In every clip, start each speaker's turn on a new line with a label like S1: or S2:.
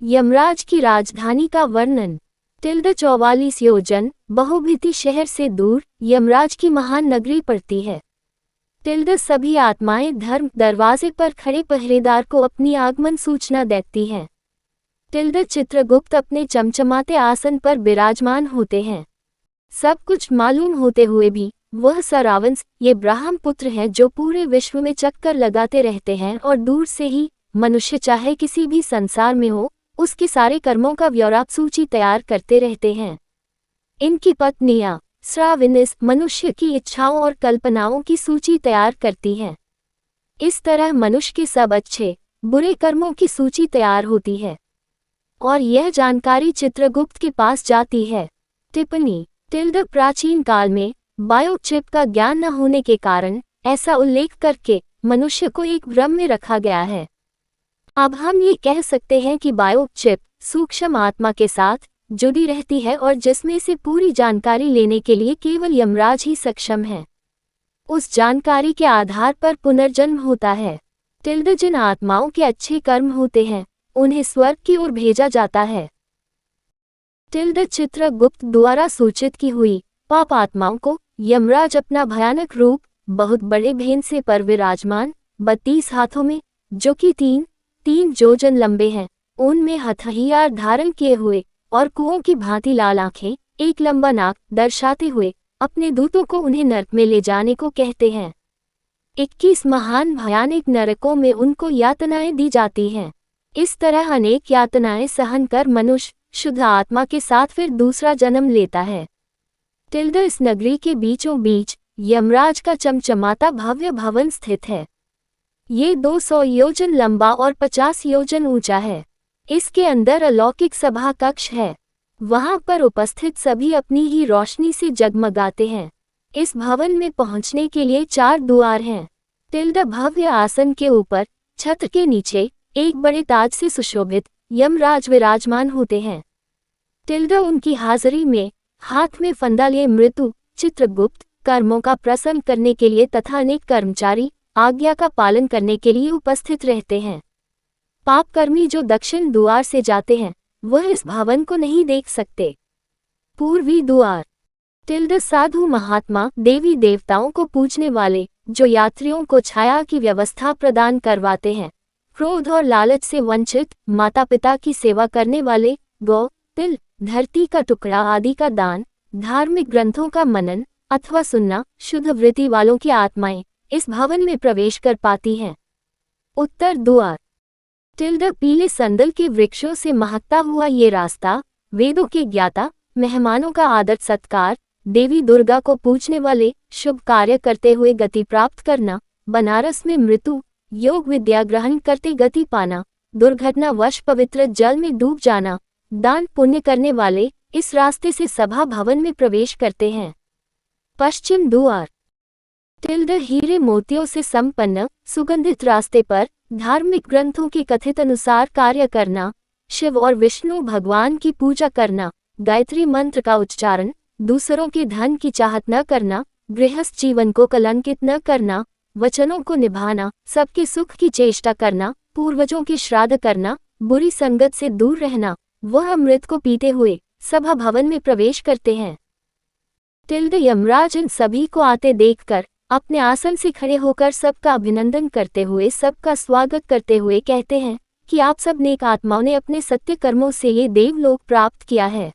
S1: यमराज की राजधानी का वर्णन। 44 योजन बहुभिति शहर से दूर यमराज की महान नगरी पड़ती है। सभी आत्माएं धर्म दरवाजे पर खड़े पहरेदार को अपनी आगमन सूचना देती हैं। चित्रगुप्त अपने चमचमाते आसन पर विराजमान होते हैं। सब कुछ मालूम होते हुए भी वह सरावंश ये ब्राह्म पुत्र है जो पूरे विश्व में चक्कर लगाते रहते हैं और दूर से ही मनुष्य चाहे किसी भी संसार में हो उसके सारे कर्मों का ब्यौरा सूची तैयार करते रहते हैं। इनकी पत्नियां श्राविनिस मनुष्य की इच्छाओं और कल्पनाओं की सूची तैयार करती हैं। इस तरह मनुष्य के सब अच्छे बुरे कर्मों की सूची तैयार होती है और यह जानकारी चित्रगुप्त के पास जाती है। टिप्पणी। प्राचीन काल में बायोचिप का ज्ञान न होने के कारण ऐसा उल्लेख करके मनुष्य को एक भ्रम में रखा गया है। अब हम ये कह सकते हैं कि बायोचिप सूक्ष्म आत्मा के साथ जुड़ी रहती है और जिसमें से पूरी जानकारी लेने के लिए केवल यमराज ही सक्षम है। उस जानकारी के आधार पर पुनर्जन्म होता है। जिन आत्माओं के अच्छे कर्म होते हैं उन्हें स्वर्ग की ओर भेजा जाता है। चित्रगुप्त द्वारा सूचित की हुई पाप आत्माओं को यमराज अपना भयानक रूप बहुत बड़े भेन से पर विराजमान 32 हाथों में जो कि 3 योजन लंबे हैं उनमें हथियार धारण किए हुए और कुओं की भांति लाल आंखें एक लंबा नाक दर्शाते हुए अपने दूतों को उन्हें नरक में ले जाने को कहते हैं। 21 महान भयानक नरकों में उनको यातनाएं दी जाती हैं। इस तरह अनेक यातनाएं सहन कर मनुष्य शुद्ध आत्मा के साथ फिर दूसरा जन्म लेता है। इस नगरी के बीचों बीच यमराज का चमचमाता भव्य भवन स्थित है। ये 200 योजन लंबा और 50 योजन ऊंचा है। इसके अंदर अलौकिक सभा कक्ष है। वहां पर उपस्थित सभी अपनी ही रोशनी से जगमगाते हैं। इस भवन में पहुंचने के लिए 4 द्वार हैं। भव्य आसन के ऊपर छत के नीचे एक बड़े ताज से सुशोभित यमराज विराजमान होते हैं। उनकी हाजिरी में हाथ में फंदा लिए मृत्यु चित्रगुप्त कर्मों का प्रसन्न करने के लिए तथा अनेक कर्मचारी आज्ञा का पालन करने के लिए उपस्थित रहते हैं। पापकर्मी जो दक्षिण द्वार से जाते हैं वह इस भवन को नहीं देख सकते। पूर्वी द्वार। साधु महात्मा देवी देवताओं को पूजने वाले जो यात्रियों को छाया की व्यवस्था प्रदान करवाते हैं। क्रोध और लालच से वंचित माता पिता की सेवा करने वाले गौ तिल धरती का टुकड़ा आदि का दान धार्मिक ग्रंथों का मनन अथवा सुनना शुद्ध वृत्ति वालों की आत्माएं इस भवन में प्रवेश कर पाती हैं। उत्तर द्वार। पीले संदल के वृक्षों से महकता हुआ ये रास्ता वेदों के ज्ञाता मेहमानों का आदर सत्कार देवी दुर्गा को पूजने वाले शुभ कार्य करते हुए गति प्राप्त करना बनारस में मृत्यु योग विद्या ग्रहण करते गति पाना दुर्घटनावश पवित्र जल में डूब जाना दान पुण्य करने वाले इस रास्ते से सभा भवन में प्रवेश करते हैं। पश्चिम द्वार। हीरे मोतियों से संपन्न सुगंधित रास्ते पर धार्मिक ग्रंथों के कथित अनुसार कार्य करना शिव और विष्णु भगवान की पूजा करना गायत्री मंत्र का उच्चारण दूसरों के धन की चाहत न करना गृहस्थ जीवन को कलंकित न करना वचनों को निभाना सबके सुख की चेष्टा करना पूर्वजों की श्राद्ध करना बुरी संगत से दूर रहना वह अमृत को पीते हुए सभा भवन में प्रवेश करते हैं। यमराज इन सभी को आते देखकर अपने आसन से खड़े होकर सबका अभिनंदन करते हुए सबका स्वागत करते हुए कहते हैं कि आप सब नेक आत्माओं ने अपने सत्य कर्मों से ये देवलोक प्राप्त किया है।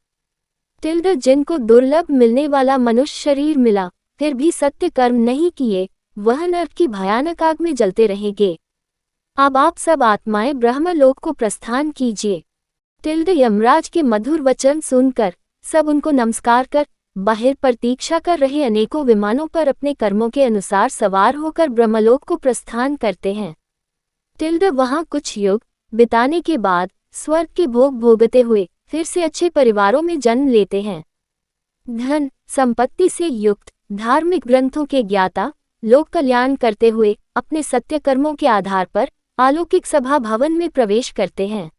S1: जिनको दुर्लभ मिलने वाला मनुष्य शरीर मिला फिर भी सत्य कर्म नहीं किए वह नरक की भयानक आग में जलते रहेंगे। अब आप सब आत्माएं ब्रह्मलोक को प्रस्थान कीजिए। यमराज के मधुर वचन सुनकर सब उनको नमस्कार कर बाहर प्रतीक्षा कर रहे अनेकों विमानों पर अपने कर्मों के अनुसार सवार होकर ब्रह्मलोक को प्रस्थान करते हैं। वहां कुछ युग बिताने के बाद स्वर्ग के भोग भोगते हुए फिर से अच्छे परिवारों में जन्म लेते हैं। धन संपत्ति से युक्त धार्मिक ग्रंथों के ज्ञाता लोक कल्याण करते हुए अपने सत्य कर्मों के आधार पर अलौकिक सभा भवन में प्रवेश करते हैं।